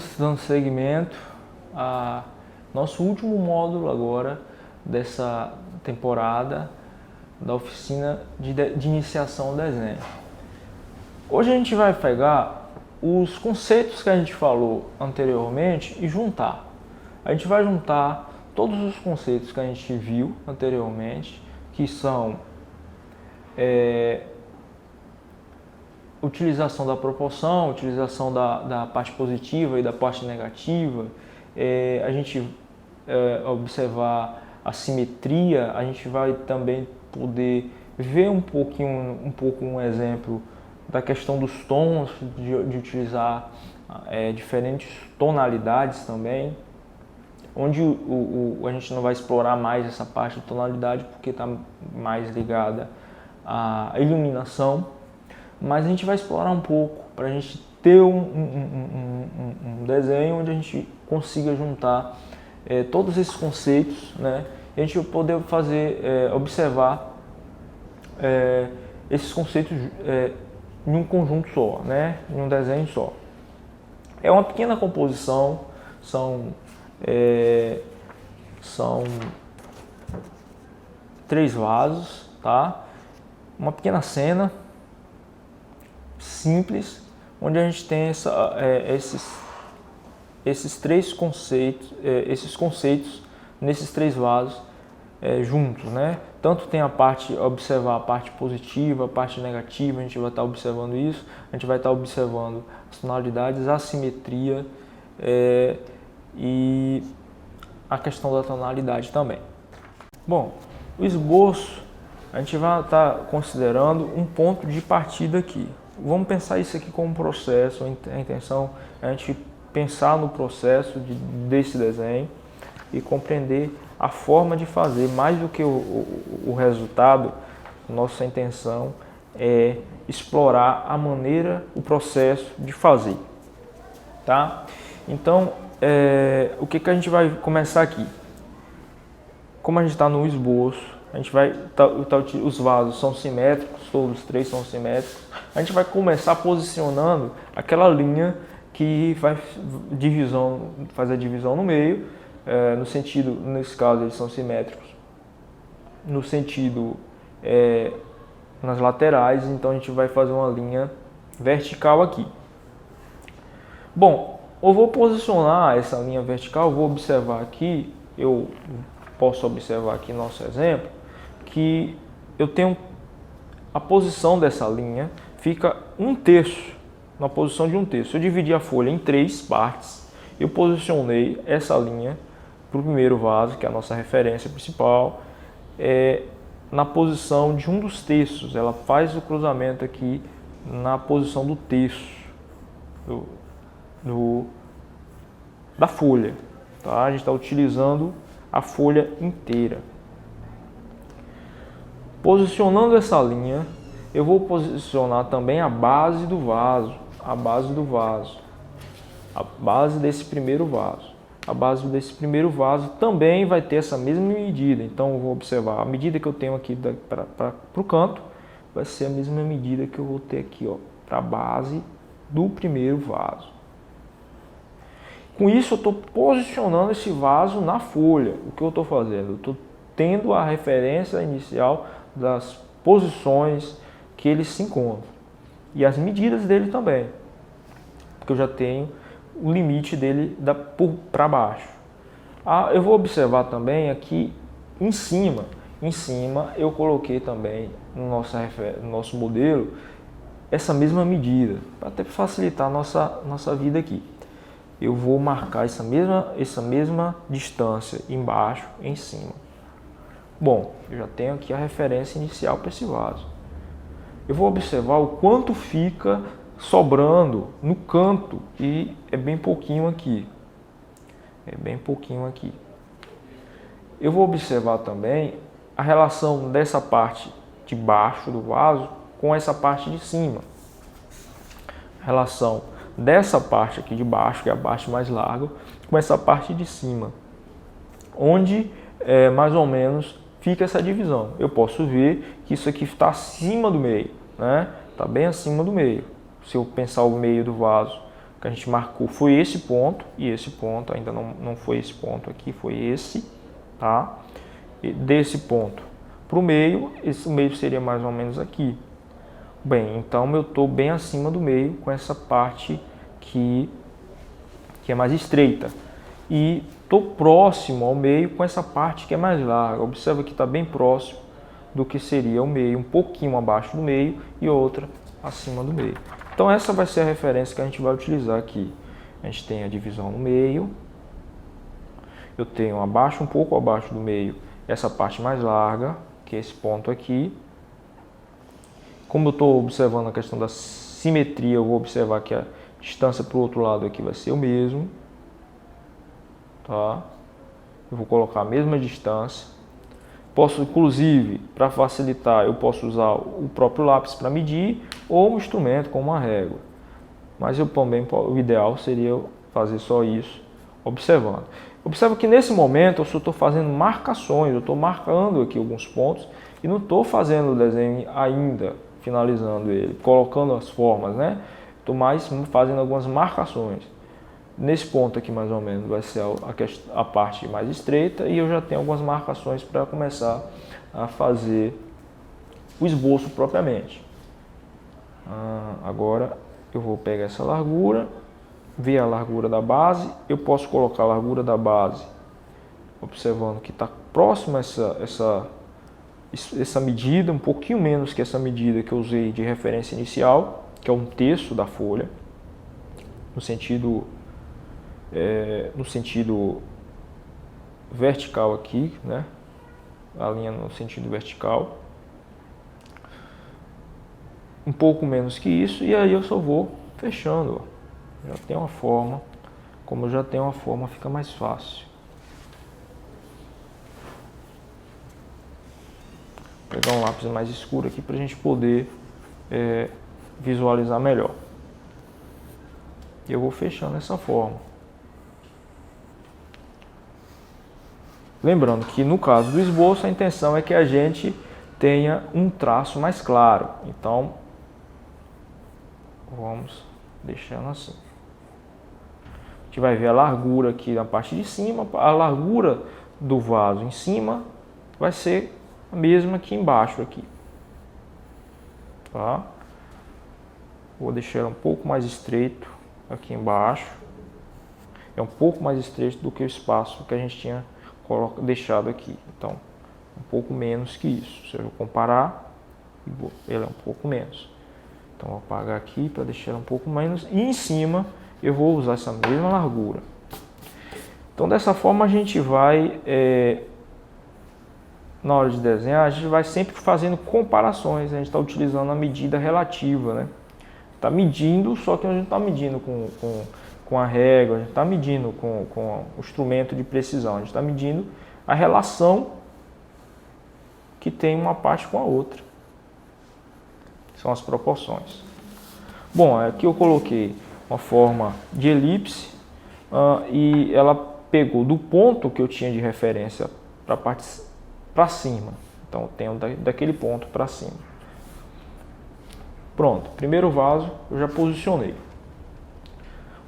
Estamos dando seguimento a nosso último módulo agora dessa temporada da oficina de iniciação ao desenho. Hoje a gente vai pegar os conceitos que a gente falou anteriormente e juntar. A gente vai juntar todos os conceitos que a gente viu anteriormente, que são utilização da proporção, utilização da parte positiva e da parte negativa, a gente observar a simetria, a gente vai também poder ver um pouco um exemplo da questão dos tons, de utilizar diferentes tonalidades também, onde a gente não vai explorar mais essa parte de tonalidade porque está mais ligada à iluminação, mas a gente vai explorar um pouco para a gente ter um desenho onde a gente consiga juntar todos esses conceitos, né? E a gente poder fazer, observar esses conceitos em um conjunto só, né? Em um desenho só. É uma pequena composição, são 3 vasos, tá? Uma pequena cena simples, onde a gente tem esses 3 conceitos, esses conceitos nesses 3 vasos juntos, né? Tanto tem a parte, observar a parte positiva, a parte negativa, a gente vai estar observando isso, a gente vai estar observando as tonalidades, a simetria e a questão da tonalidade também. Bom, o esboço, a gente vai estar considerando um ponto de partida aqui. Vamos pensar isso aqui como um processo, a intenção é a gente pensar no processo desse desenho e compreender a forma de fazer, mais do que o resultado. Nossa intenção é explorar a maneira, o processo de fazer, tá? Então, o que a gente vai começar aqui? Como a gente está no esboço, a gente vai os vasos são simétricos, todos os 3 são simétricos. A gente vai começar posicionando aquela linha que vai fazer a divisão no meio, no sentido, nesse caso eles são simétricos, no sentido nas laterais, então a gente vai fazer uma linha vertical aqui. Bom, eu vou posicionar essa linha vertical, vou observar aqui, eu posso observar aqui no nosso exemplo, que eu tenho a posição dessa linha, fica 1/3, na posição de 1/3. Eu dividi a folha em 3 partes, eu posicionei essa linha para o primeiro vaso, que é a nossa referência principal, na posição de um dos terços. Ela faz o cruzamento aqui na posição do terço da folha, tá? A gente está utilizando a folha inteira. Posicionando essa linha, eu vou posicionar também a base do vaso, a base desse primeiro vaso. A base desse primeiro vaso também vai ter essa mesma medida, então eu vou observar a medida que eu tenho aqui para o canto, vai ser a mesma medida que eu vou ter aqui, para a base do primeiro vaso. Com isso eu estou posicionando esse vaso na folha. O que eu estou fazendo? Eu estou tendo a referência inicial das posições que ele se encontra e as medidas dele também, porque eu já tenho o limite dele para baixo. Eu vou observar também aqui em cima eu coloquei também no nosso modelo essa mesma medida, para até facilitar a nossa vida aqui. Eu vou marcar essa mesma distância embaixo e em cima. Bom, eu já tenho aqui a referência inicial para esse vaso. Eu vou observar o quanto fica sobrando no canto, e é bem pouquinho aqui. Eu vou observar também a relação dessa parte de baixo do vaso com essa parte de cima. A relação dessa parte aqui de baixo, que é a parte mais larga, com essa parte de cima, onde mais ou menos fica essa divisão. Eu posso ver que isso aqui está acima do meio, né? Está bem acima do meio. Se eu pensar o meio do vaso que a gente marcou foi esse ponto, e esse ponto ainda não foi esse ponto aqui, foi esse, tá? E desse ponto para o meio, esse meio seria mais ou menos aqui. Bem, então eu estou bem acima do meio com essa parte que é mais estreita. E estou próximo ao meio com essa parte que é mais larga. Observa que está bem próximo do que seria o meio, um pouquinho abaixo do meio e outra acima do meio. Então essa vai ser a referência que a gente vai utilizar aqui. A gente tem a divisão no meio. Eu tenho um pouco abaixo do meio, essa parte mais larga, que é esse ponto aqui. Como eu estou observando a questão da simetria, eu vou observar que a distância para o outro lado aqui vai ser o mesmo. Tá? Eu vou colocar a mesma distância. Posso, inclusive, para facilitar, eu posso usar o próprio lápis para medir ou um instrumento como uma régua. Mas eu também, o ideal seria fazer só isso, observando. Observa que nesse momento eu só estou fazendo marcações, eu estou marcando aqui alguns pontos e não estou fazendo o desenho ainda, finalizando ele, colocando as formas, né? Estou mais fazendo algumas marcações. Nesse ponto aqui mais ou menos vai ser a parte mais estreita e eu já tenho algumas marcações para começar a fazer o esboço propriamente. Agora eu vou pegar essa largura, ver a largura da base, eu posso colocar a largura da base, observando que está próximo a essa medida, um pouquinho menos que essa medida que eu usei de referência inicial, que é 1/3 da folha, no sentido vertical aqui, né? A linha no sentido vertical. Um pouco menos que isso, e aí eu só vou fechando. Já tem uma forma, como eu já tenho uma forma, fica mais fácil. Vou pegar um lápis mais escuro aqui para a gente poder visualizar melhor. E eu vou fechando dessa forma. Lembrando que no caso do esboço, a intenção é que a gente tenha um traço mais claro. Então, vamos deixando assim. A gente vai ver a largura aqui na parte de cima. A largura do vaso em cima vai ser a mesma aqui embaixo. Aqui. Tá? Vou deixar um pouco mais estreito aqui embaixo. É um pouco mais estreito do que o espaço que a gente tinha deixado aqui, então um pouco menos que isso. Se eu comparar, ele é um pouco menos, então vou apagar aqui para deixar um pouco menos, e em cima eu vou usar essa mesma largura. Então dessa forma a gente vai na hora de desenhar, a gente vai sempre fazendo comparações. A gente está utilizando a medida relativa, né? Está medindo, só que a gente não está medindo com a régua, a gente está medindo com o instrumento de precisão, a gente está medindo a relação que tem uma parte com a outra. São as proporções. Bom, aqui eu coloquei uma forma de elipse e ela pegou do ponto que eu tinha de referência para a parte para cima. Então eu tenho daquele ponto para cima. Pronto, primeiro vaso eu já posicionei.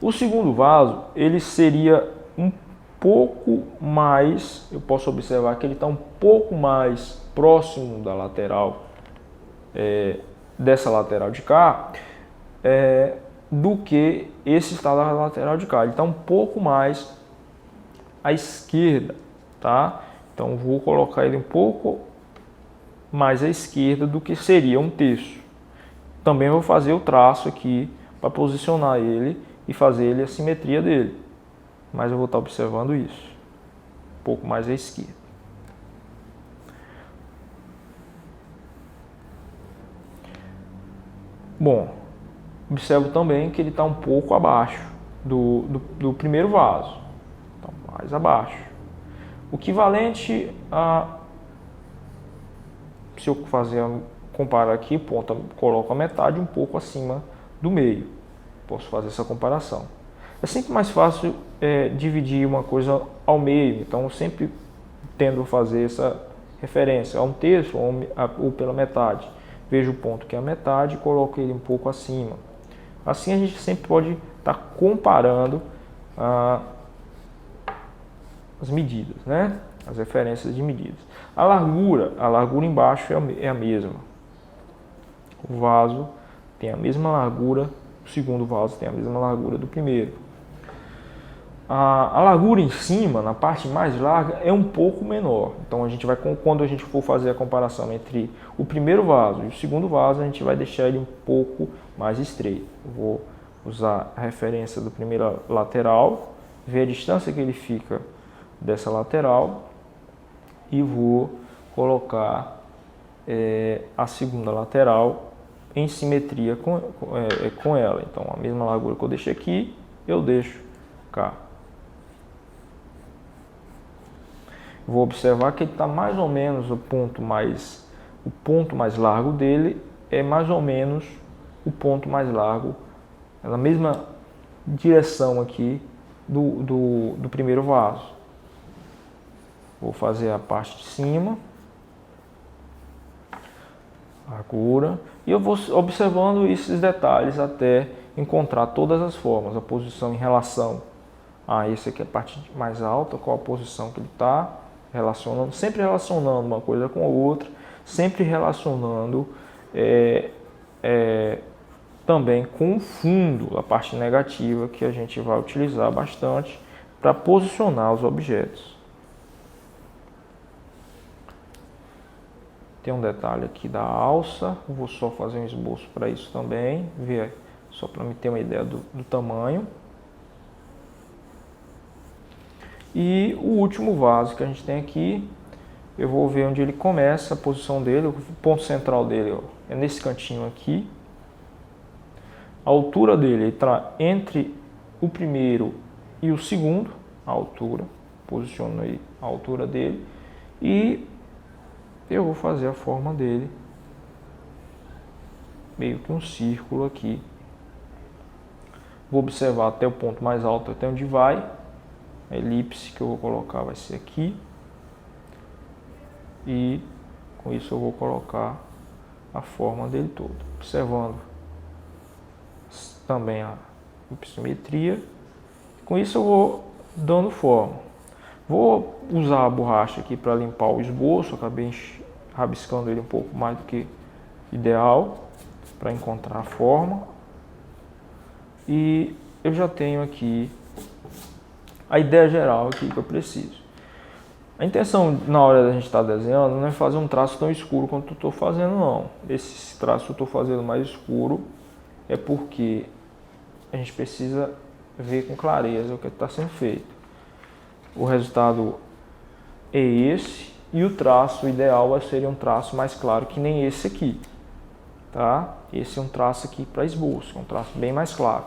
O segundo vaso, ele seria um pouco mais, eu posso observar que ele está um pouco mais próximo da lateral, dessa lateral de cá, do que esse está da lateral de cá. Ele está um pouco mais à esquerda, tá? Então vou colocar ele um pouco mais à esquerda do que seria 1/3. Também vou fazer o traço aqui para posicionar ele e fazer ele a simetria dele. Mas eu vou estar observando isso. Um pouco mais à esquerda. Bom, observo também que ele está um pouco abaixo do primeiro vaso. Então, mais abaixo. O equivalente a... Se eu comparar aqui, coloco a metade um pouco acima do meio. Posso fazer essa comparação. É sempre mais fácil dividir uma coisa ao meio, então eu sempre tendo a fazer essa referência a 1/3 ou pela metade. Vejo o ponto que é a metade e coloco ele um pouco acima. Assim a gente sempre pode está comparando as medidas, né? As referências de medidas. A largura embaixo é a mesma. O vaso tem a mesma largura, o segundo vaso tem a mesma largura do primeiro. A largura em cima, na parte mais larga, é um pouco menor. Então quando a gente for fazer a comparação entre o primeiro vaso e o segundo vaso, a gente vai deixar ele um pouco mais estreito. Eu vou usar a referência do primeiro lateral, ver a distância que ele fica dessa lateral e vou colocar a segunda lateral em simetria com ela. Então a mesma largura que eu deixei aqui, eu deixo cá. Vou observar que ele está mais ou menos o ponto mais largo dele é mais ou menos o ponto mais largo, na mesma direção aqui do primeiro vaso. Vou fazer a parte de cima, largura, e eu vou observando esses detalhes até encontrar todas as formas, a posição em relação a esse aqui, a parte mais alta, qual a posição que ele está, sempre relacionando uma coisa com a outra, sempre relacionando também com o fundo, a parte negativa, que a gente vai utilizar bastante para posicionar os objetos. Tem um detalhe aqui da alça, vou só fazer um esboço para isso também, ver só para me ter uma ideia do tamanho. E o último vaso que a gente tem aqui, eu vou ver onde ele começa, a posição dele, o ponto central dele é nesse cantinho aqui. A altura dele está entre o primeiro e o segundo, a altura, posiciono aí a altura dele. E eu vou fazer a forma dele, meio que um círculo aqui. Vou observar até o ponto mais alto, até onde vai. A elipse que eu vou colocar vai ser aqui. E com isso eu vou colocar a forma dele todo. Observando também a simetria. Com isso eu vou dando forma. Vou usar a borracha aqui para limpar o esboço. Acabei rabiscando ele um pouco mais do que ideal para encontrar a forma. E eu já tenho aqui a ideia geral aqui que eu preciso. A intenção na hora da gente estar desenhando não é fazer um traço tão escuro quanto eu estou fazendo, não. Esse traço eu estou fazendo mais escuro é porque a gente precisa ver com clareza o que está sendo feito. O resultado é esse e o traço ideal seria um traço mais claro que nem esse aqui, tá? Esse é um traço aqui para esboço, é um traço bem mais claro.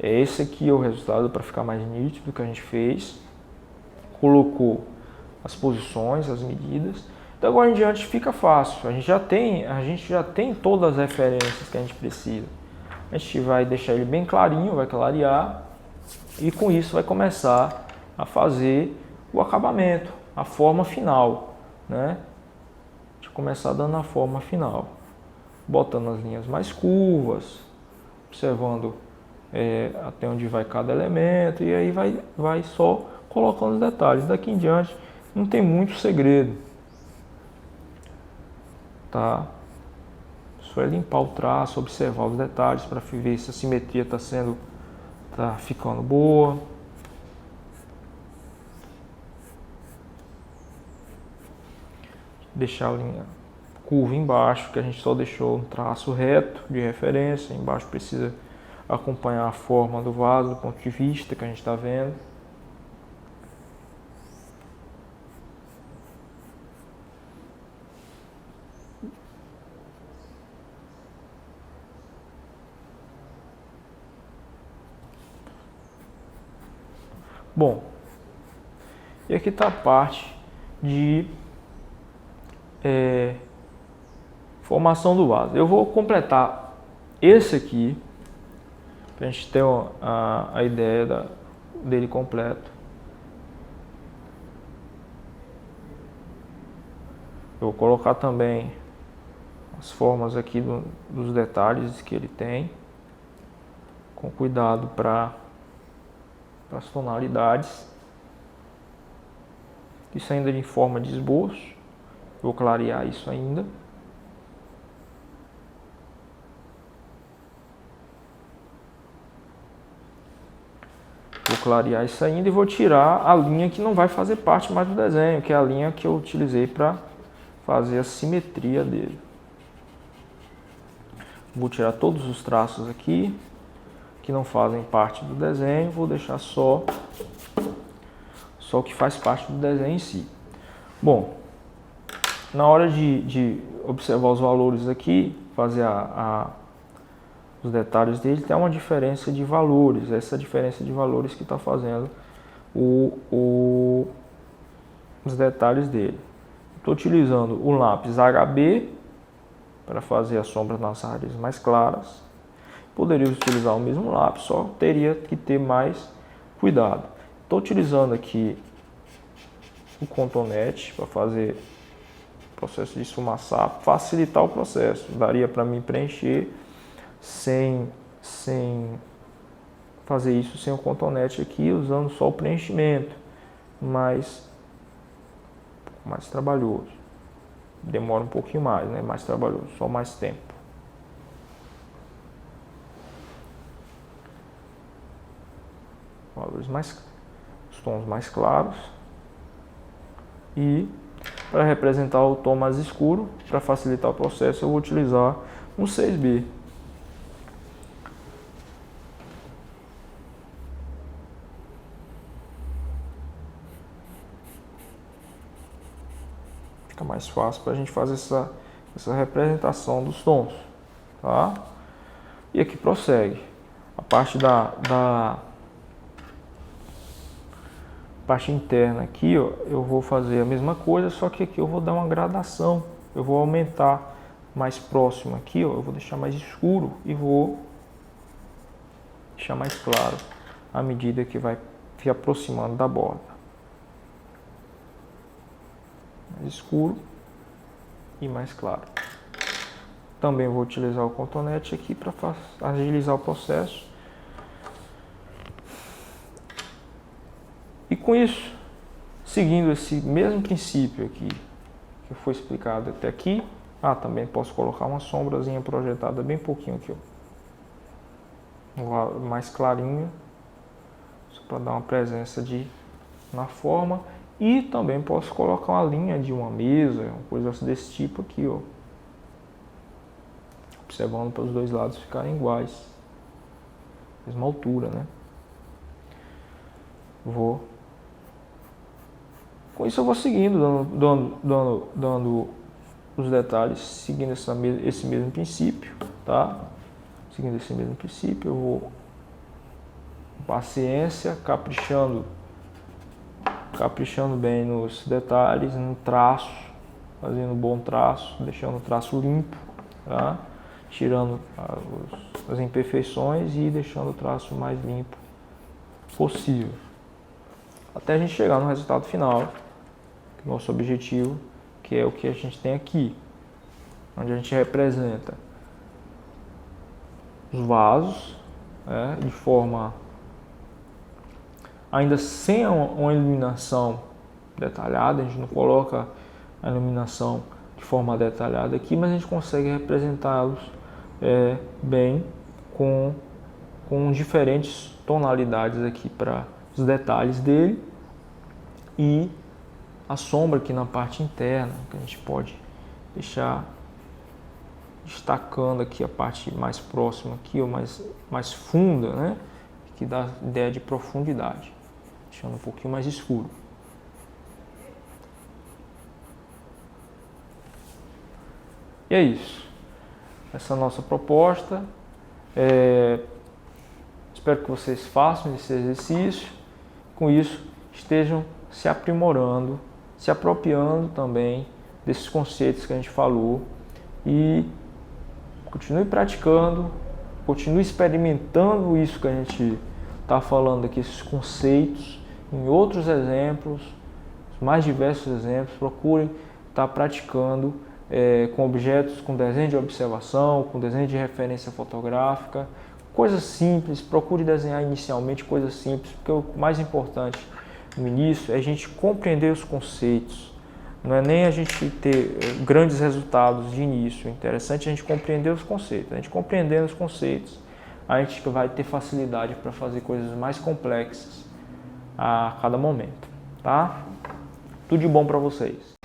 Esse aqui é o resultado para ficar mais nítido que a gente fez. Colocou as posições, as medidas. Então agora em diante fica fácil. A gente já tem todas as referências que a gente precisa. A gente vai deixar ele bem clarinho, vai clarear e com isso vai começar a fazer o acabamento, a forma final, né? A gente começar dando a forma final, botando as linhas mais curvas, observando até onde vai cada elemento e aí vai só colocando os detalhes. Daqui em diante não tem muito segredo, tá? Só é limpar o traço, observar os detalhes para ver se a simetria tá ficando boa. Deixar a linha curva embaixo, que a gente só deixou um traço reto de referência. Embaixo precisa acompanhar a forma do vaso do ponto de vista que a gente está vendo. Bom, e aqui está a parte de formação do vaso. Eu vou completar esse aqui para a gente ter a ideia dele completo. Eu vou colocar também as formas aqui dos detalhes que ele tem. com cuidado para as tonalidades. Isso ainda em forma de esboço. Vou clarear isso ainda. Vou clarear isso ainda e vou tirar a linha que não vai fazer parte mais do desenho, que é a linha que eu utilizei para fazer a simetria dele. Vou tirar todos os traços aqui, que não fazem parte do desenho, vou deixar só o que faz parte do desenho em si. Bom, na hora de observar os valores aqui, fazer os detalhes dele, tem uma diferença de valores, essa diferença de valores que está fazendo os detalhes dele. Estou utilizando o lápis HB para fazer a sombra nas áreas mais claras. Poderia utilizar o mesmo lápis, só teria que ter mais cuidado. Estou utilizando aqui o cotonete para fazer o processo de esfumaçar, facilitar o processo. Daria para mim preencher sem fazer isso sem o cotonete aqui, usando só o preenchimento, mas mais trabalhoso. Demora um pouquinho mais, né? Mais trabalhoso, só mais tempo. Os tons mais claros. E para representar o tom mais escuro, para facilitar o processo, eu vou utilizar um 6B. Fica mais fácil para a gente fazer essa representação dos tons, tá? E aqui prossegue. A parte da parte interna aqui, ó, eu vou fazer a mesma coisa, só que aqui eu vou dar uma gradação. Eu vou aumentar mais próximo aqui, ó, eu vou deixar mais escuro e vou deixar mais claro à medida que vai se aproximando da borda. Mais escuro e mais claro. Também vou utilizar o cotonete aqui para agilizar o processo. E com isso, seguindo esse mesmo princípio aqui que foi explicado até aqui, também posso colocar uma sombrazinha projetada bem pouquinho aqui, ó, mais clarinho, só para dar uma presença na forma. E também posso colocar uma linha de uma mesa, uma coisa desse tipo aqui, ó, observando para os dois lados ficarem iguais, mesma altura, né? Com isso eu vou seguindo, dando os detalhes, seguindo esse mesmo princípio, tá? Seguindo esse mesmo princípio, eu vou com paciência, caprichando bem nos detalhes, no traço, fazendo um bom traço, deixando o traço limpo, tá? Tirando as imperfeições e deixando o traço mais limpo possível, até a gente chegar no resultado final, que é o nosso objetivo, que é o que a gente tem aqui, onde a gente representa os vasos, de forma ainda sem uma iluminação detalhada. A gente não coloca a iluminação de forma detalhada aqui, mas a gente consegue representá-los bem com diferentes tonalidades aqui para os detalhes dele, e a sombra aqui na parte interna, que a gente pode deixar destacando aqui a parte mais próxima aqui, ou mais funda, né? Que dá ideia de profundidade, deixando um pouquinho mais escuro. E é isso. Essa é a nossa proposta. Espero que vocês façam esse exercício. Com isso, estejam se aprimorando, se apropriando também desses conceitos que a gente falou, e continue praticando, continue experimentando isso que a gente está falando aqui, esses conceitos, em outros exemplos, os mais diversos exemplos. Procurem estar praticando com objetos, com desenho de observação, com desenho de referência fotográfica, Coisas simples, procure desenhar inicialmente coisas simples, porque o mais importante no início é a gente compreender os conceitos. Não é nem a gente ter grandes resultados de início, é interessante a gente compreender os conceitos. A gente compreendendo os conceitos, a gente vai ter facilidade para fazer coisas mais complexas a cada momento, tá? Tudo de bom para vocês.